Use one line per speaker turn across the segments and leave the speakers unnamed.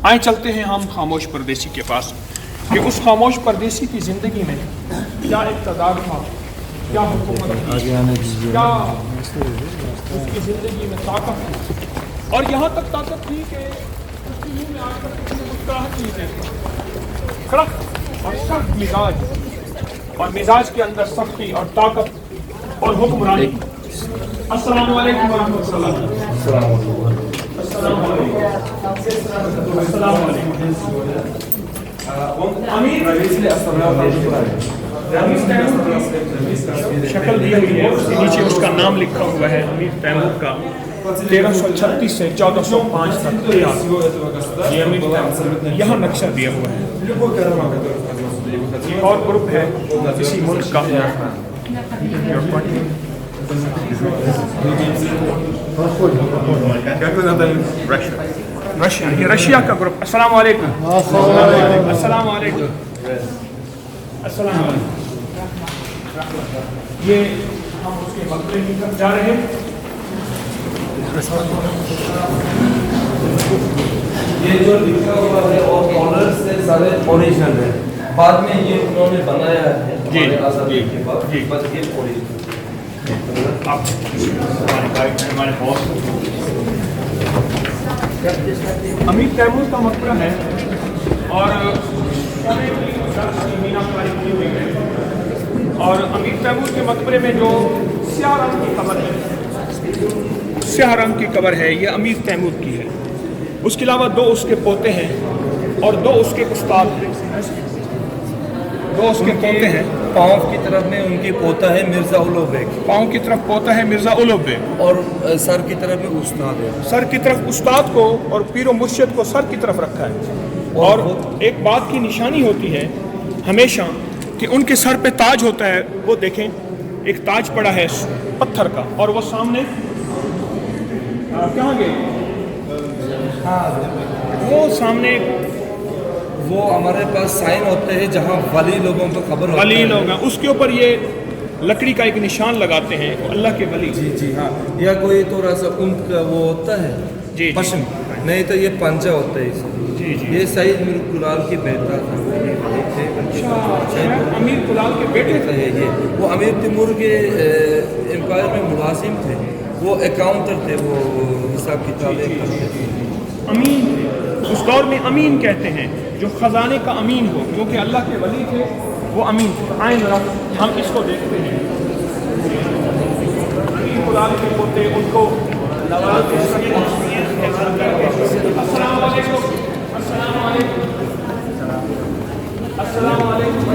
آئے چلتے ہیں ہم خاموش پردیسی کے پاس کہ اس خاموش پردیسی کی زندگی میں کیا اقتدار تھا، کیا حکومت تھی، کیا اس کی زندگی میں طاقت تھی، اور یہاں تک طاقت تھی کہ اس کی منہ میں آ کر کسی مسکراہٹ چیزیں کڑک اور سخت مزاج، اور مزاج کے اندر سختی اور طاقت اور حکمرانی۔ السلام علیکم ورحمۃ اللہ۔ السلام علیکم۔ السلام علیکم۔ شکل دی ہوئی ہے، اس کے نیچے اس کا نام لکھا ہوا ہے امیر تیمور کا، 1336 سے 1405 تک یہ امیر تیمور، یہاں نقشہ دیا ہوا ہے۔ یہ اور گروپ ہے اسی ملک کا، رشیا، یہ رشیا کا گروپ۔ السلام علیکم۔ السلام علیکم۔ السلام علیکم۔ یہ ہم اس کے مقبرے کی طرف جا رہے ہیں۔
یہ جو لکھا ہوا ہے اور آنر سے سارے اوریجنل ہے، بعد میں یہ انہوں نے بنایا ہے ہمارے آزادی کے بعد، بس یہ اوریجنل۔
آپ ہمارے گائیڈ ہیں، ہمارے باس۔ امیر تیمور کا مقبرہ ہے اور میناکاری کی ہوئی ہے، اور امیر تیمور کے مقبرے میں جو سیاہ رنگ کی قبر ہے، سیاہ رنگ کی قبر ہے، یہ امیر تیمور کی ہے۔ اس کے علاوہ دو اس کے پوتے ہیں اور دو اس کے استاد ہیں، دو اس کے پوتے ہیں۔
پاؤں کی طرف میں ان کی پوتا ہے مرزا اولو بیگ،
پاؤں کی طرف پوتا ہے مرزا اولو بیگ،
اور سر کی طرف میں استاد ہے۔
سر کی طرف استاد کو اور پیر و مرشد کو سر کی طرف رکھا ہے۔ اور ایک بات کی نشانی ہوتی ہے ہمیشہ کہ ان کے سر پہ تاج ہوتا ہے، وہ دیکھیں ایک تاج پڑا ہے پتھر کا، اور وہ سامنے کہاں گئے، وہ سامنے
وہ ہمارے پاس سائن ہوتے ہیں جہاں ولی لوگوں کو خبر ہوتا ہے،
ولی لوگ ہیں، اس کے اوپر یہ لکڑی کا ایک نشان لگاتے ہیں، وہ اللہ کے ولی۔
جی ہاں، یا کوئی تھوڑا سا اون کا وہ ہوتا ہے
جی
پشم، نہیں تو یہ پنجہ ہوتا ہے اس میں۔
جی جی،
یہ سعید میر کلال کی بیٹا تھا،
امیر کلال کے بیٹے تھے۔
یہ وہ امیر تیمور کے امپائر میں ملازم تھے، وہ اکاؤنٹر تھے، وہ حساب کتاب کرتے تھے۔
امین، اس دور میں امین کہتے ہیں جو خزانے کا امین ہو، کیونکہ اللہ کے ولی تھے، وہ امین تھے۔ آئیں ذرا ہم اس کو دیکھتے ہیں۔ امیر کلال کے پوتے ان کو نوازتے ہیں۔ السلام علیکم۔ السلام علیکم۔ السلام علیکم۔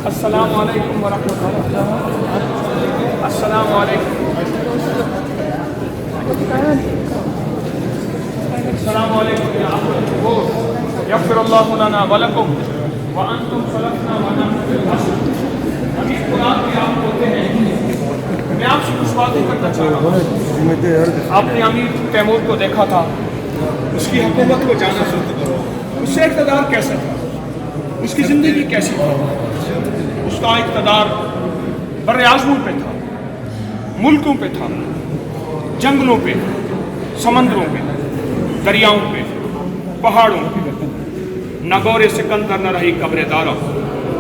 السلام علیکم ورحمۃ اللہ۔ السلام علیکم۔ السلام علیکم۔ یغفر اللہ لنا ولکم وانتم خلقنا ونحن فی الحشر۔ امیر کلال کے آپ ہوتے ہیں، میں آپ سے کچھ باتیں کرنا چاہ رہا ہوں۔ آپ نے امیر تیمور کو دیکھا تھا، اس کی حکومت کو جانا تھا، اس سے اقتدار کیسا تھا، اس کی زندگی کیسی تھی۔ اس کا اقتدار بر اعظموں پہ تھا، ملکوں پہ تھا، جنگلوں پہ، سمندروں پہ، دریاؤں پہ، پہاڑوں پہ۔ نہ گور سکندر نہ رہی قبر دارا،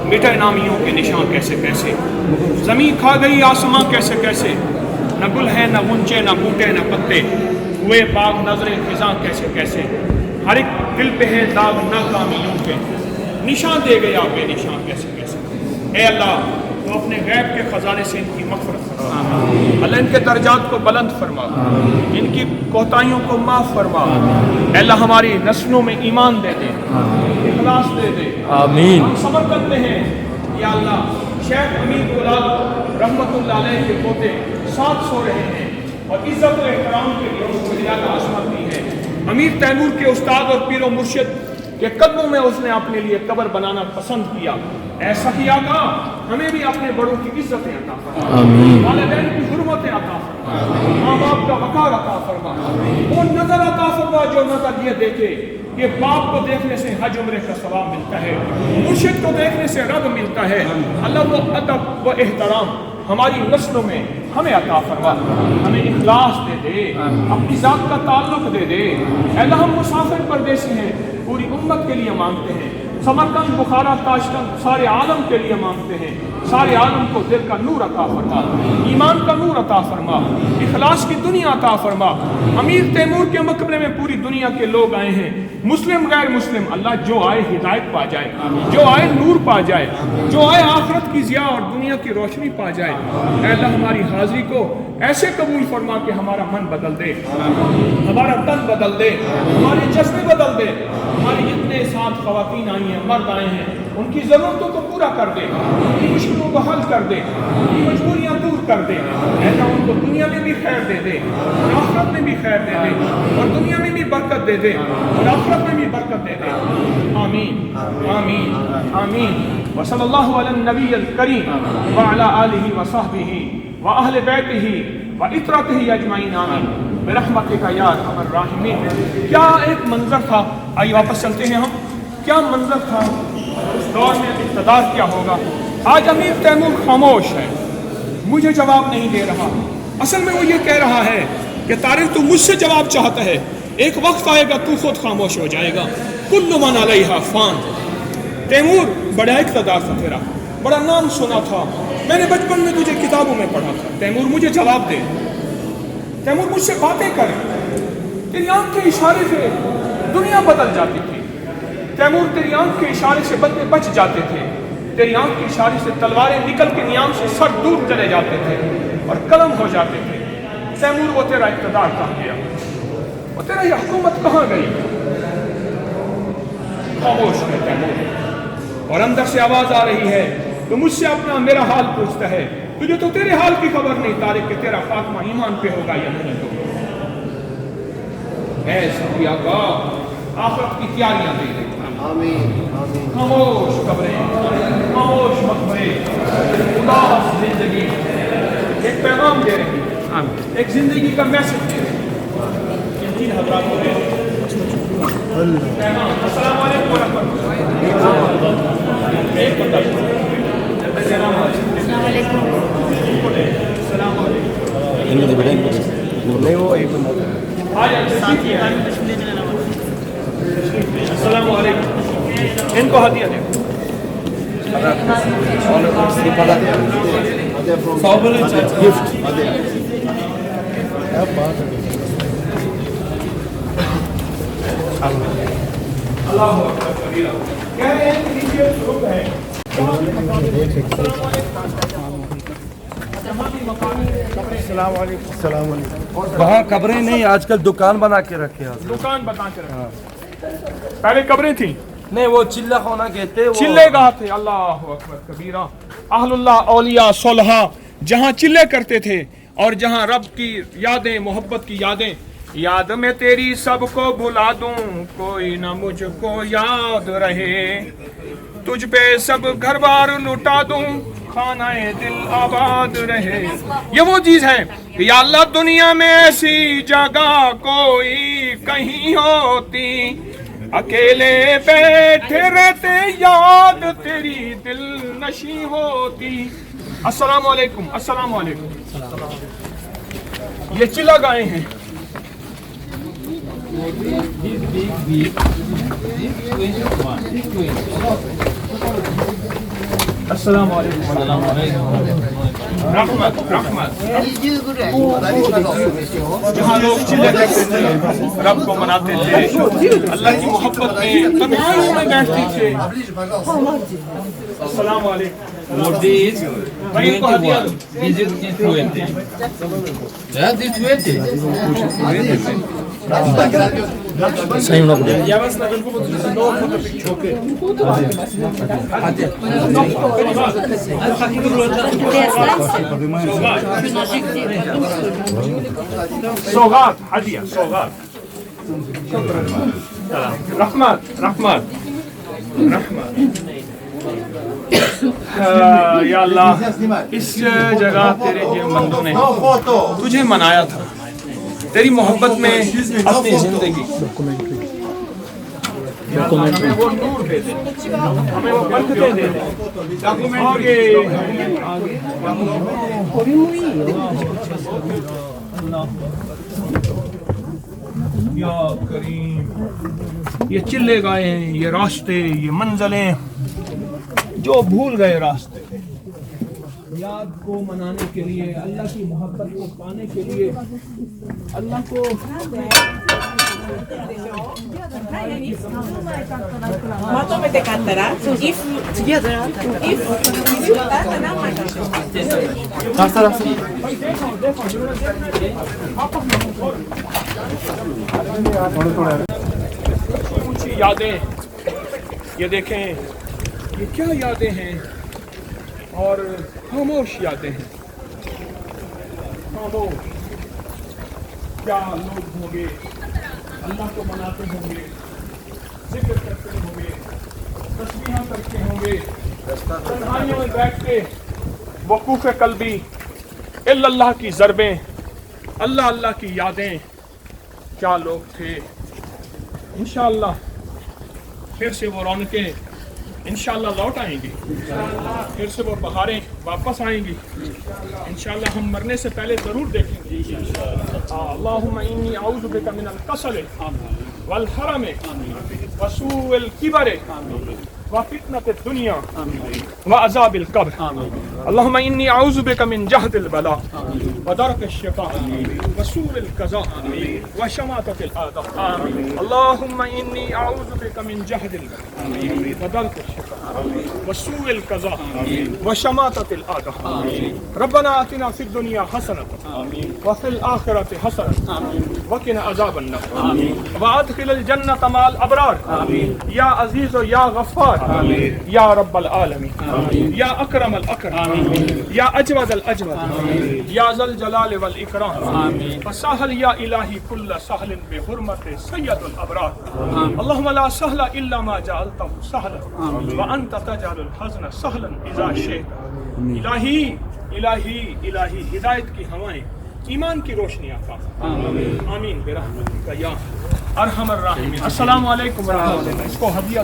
مٹے نامیوں کے نشان کیسے کیسے، زمین کھا گئی آسماں کیسے کیسے، نہ گل ہے نہ غنچے نہ بوٹے نہ پتے، ہوئے باغ نظر خزاں کیسے کیسے، ہر ایک دل پہ ہے داغ ناکامیوں کے، نشان دے گیا بے نشان کیسے کیسے۔ اے اللہ، تو اپنے غیب کے خزانے سے ان کی مغفرت فرما، اللہ ان کے درجات کو بلند فرما، ان کی کوتاہیوں کو معاف فرما۔ اے اللہ ہماری نسلوں میں ایمان دے دے، اخلاص دے دے، آمین۔ ہم صبر کرتے ہیں یا اللہ، شیخ امیر کلال رحمت اللہ علیہ کے پوتے ساتھ سو رہے ہیں، اور عزت و احترام کے لیے اس کو زیادہ عظمت دی ہے۔ امیر تیمور کے استاد اور پیر و مرشد کے قدموں میں اس نے اپنے لیے قبر بنانا پسند کیا۔ ایسا ہی آقا ہمیں بھی اپنے بڑوں کی عزتیں عطا فرما، والدین کی حرمتیں عطا فرما، ماں باپ کا وقار عطا فرما، وہ نظر عطا فرما جو نظر یہ دیکھے کہ باپ کو دیکھنے سے حج عمرے کا ثواب ملتا ہے، مرشد کو دیکھنے سے رب ملتا ہے۔ اللہ وہ ادب و احترام ہماری نسلوں میں ہمیں عطا فرما، ہمیں اخلاص دے دے، اپنی ذات کا تعلق دے دے۔ اے اللہ ہم مسافر پردیسی ہیں، پوری امت کے لیے مانگتے ہیں، سمرقند، بخارا، تاشقند، سارے عالم کے لیے مانگتے ہیں، سارے عالم کو دل کا نور عطا فرما، ایمان کا نور عطا فرما، اخلاص کی دنیا عطا فرما۔ امیر تیمور کے مقبرے میں پوری دنیا کے لوگ آئے ہیں، مسلم غیر مسلم، اللہ جو آئے ہدایت پا جائے، جو آئے نور پا جائے، جو آئے آخرت کی ضیاء اور دنیا کی روشنی پا جائے۔ اے اللہ ہماری حاضری کو ایسے قبول فرما کہ ہمارا من بدل دے، ہمارا تن بدل دے، ہمارے جذبے بدل دے۔ ہماری جتنے ساتھ خواتین آئی ہیں، مرد آئے ہیں، ان کی ضرورتوں کو پورا کر دے، ان کی مشکلوں کو حل کر دے، ان کی مجبوریاں دور کر دے۔ ایسا ان کو دنیا میں بھی خیر دے دے اور آخرت میں بھی خیر دے دے، اور دنیا میں بھی برکت دے دے اور آخرت میں بھی برکت دے دے۔ آمین آمین آمین۔ وصلی اللہ علی النبی الکریم وعلی آلہ وصحبہ وأہل بیتہ وعطرتہ اجمعین آمین برحمتک یا ارحم الراحمین۔ کیا ایک منظر تھا، آئیے واپس چلتے ہیں ہم، کیا منظر تھا اس دور میں، اقتدار کیا ہوگا۔ آج امیر تیمور خاموش ہے، مجھے جواب نہیں دے رہا۔ اصل میں وہ یہ کہہ رہا ہے کہ طارق تو مجھ سے جواب چاہتا ہے، ایک وقت آئے گا تو خود خاموش ہو جائے گا، کل من علیہا فان۔ تیمور بڑا اقتدار تھا تیرا، بڑا نام سنا تھا، میں نے بچپن میں تجھے کتابوں میں پڑھا تھا۔ تیمور مجھے جواب دے، تیمور مجھ سے باتیں کر، تیری آنکھ کے اشارے سے دنیا بدل جاتی تھی۔ تیمور تیری آنکھ کے اشارے سے بندے بچ جاتے تھے، تیری آنکھ کے اشارے سے تلواریں نکل کے نیام سے سر دور چلے جاتے تھے اور قلم ہو جاتے تھے۔ تیمور وہ تیرا اقتدار کہاں گیا، وہ تیرا یہ حکومت کہاں گئی؟ خاموش ہے تیمور، اور اندر سے آواز آ رہی ہے تو مجھ سے اپنا میرا حال پوچھتا ہے، تجھے تو تیرے حال کی خبر نہیں طارق کہ تیرا خاتمہ ایمان پہ ہوگا یا نہیں ہوگا۔ اے سبھی آقا، آخرت کی تیاریاں دے دے۔ خاموش قبریں، خاموش مقبرے، اداس زندگی ایک پیغام دے رہی ہے، ایک زندگی کا میسج دے رہی ہے۔ ان تین حضرات کو دے پیغام۔ السلام علیکم ورحمۃ اللہ۔ ایک بندہ السلام علیکم۔ السلام علیکم۔ نہیں وہ ایک بندہ السلام علیکم، ان کو ہدیہ دے۔ اللہ اکبر کبیرہ۔ کہہ رہے ہیں کہ نیچے شروع ہے السلام علیکم۔ السلام علیکم۔
وہاں قبریں نہیں، آج کل دکان بنا کے رکھے ہیں،
دکان بتا کے رکھے۔ پہلے قبریں تھیں،
نہیں وہ چلہ خانہ کہتے،
چلے گاہ تھے۔ اللہ اکبر کبیرہ۔ اہل اللہ، اولیاء، صلحاء جہاں چلے کرتے تھے اور جہاں رب کی یادیں، محبت کی یادیں، یاد میں تیری سب کو بھلا دوں، کوئی نہ مجھ کو یاد رہے، تجھ پہ سب گھر بار لٹا دوں، خانہ دل آباد رہے۔ یہ وہ چیز ہے کہ یا اللہ دنیا میں ایسی جگہ کوئی کہیں ہوتی، اکیلے بیٹھے رہتے یاد تیری دل نشیں ہوتی۔ السلام علیکم۔ السلام علیکم۔ یہ چلا گائے ہیں۔ السلام علیکم۔ رحمت رحمت۔ جہاں لوگ چلے کرتے تھے، رب کو مناتے تھے، اللہ کی محبت میں تنہائیوں میں بیٹھتے تھے۔ السلام علیکم۔ بھائی کو ہدیہ سوغات، ہدیہ سوغات۔ رحمت رحمت رحمت۔ یا اللہ اس جگہ تیرے جن بندوں نے تجھے منایا تھا، تیری محبت میں اپنی زندگی ہمیں وہ نور دے دے، ہمیں وہ برکتیں دے دے. آگے یا کریم. یہ چلے گئے ہیں، یہ راستے، یہ منزلیں جو بھول گئے راستے، یاد کو منانے کے لیے، اللہ کی محبت کو پانے کے لیے، اللہ کو اونچی یادیں. یہ دیکھیں یہ کیا یادیں ہیں، اور خاموش یادیں ہیں. خاموش کیا لوگ ہوں گے اللہ کو مناتے ہوں گے، ذکر کرتے ہوں گے، تسبیحاں کرتے ہوں گے، تنہائیوں میں بیٹھ کے وقوف قلبی، الا اللہ کی ضربیں، اللہ اللہ کی یادیں. کیا لوگ تھے. انشاءاللہ پھر سے وہ رونقیں انشاءاللہ لوٹ آئیں گی، پھر سے وہ بہاریں واپس آئیں گی. انشاءاللہ ہم مرنے سے پہلے ضرور دیکھیں گے. اللہم انی اعوذ بک من الکسل والحرم وسوء الکبر وفتنة الدنیا وعذاب القبر. اللہم انی اعوذ بک من جہد البلاء ودرک الشقاء وسوء القضاء وشماتة الاعداء. اللہم انی اعوذ بک من جہد البلاء ودرک الشقاء وسوء القضاء وشماتة الاعداء. ربنا آتنا فی الدنیا حسنة وفی الآخرة حسنة وقنا عذاب النار وادخل الجنة مع الابرار. یا عزیز و یا غفار، یا رب العالمین، یا اکرم الاکرم، یا اجود الاجود، یا ذا الجلال والاکرام. فسهل یا الہی کل سہل بحرمت سید الابرار. اللہم لا سہل الا ما جعلتہ سہلا وانت تجعل الحزن سہلا اذا شئت. الہی الہی الہی ہدایت کی ہوائیں، ایمان کی روشنی عطا آمین برحمتک یا ارحم الراحمین. السلام علیکم ورحمۃ اللہ. اس کو ہدیہ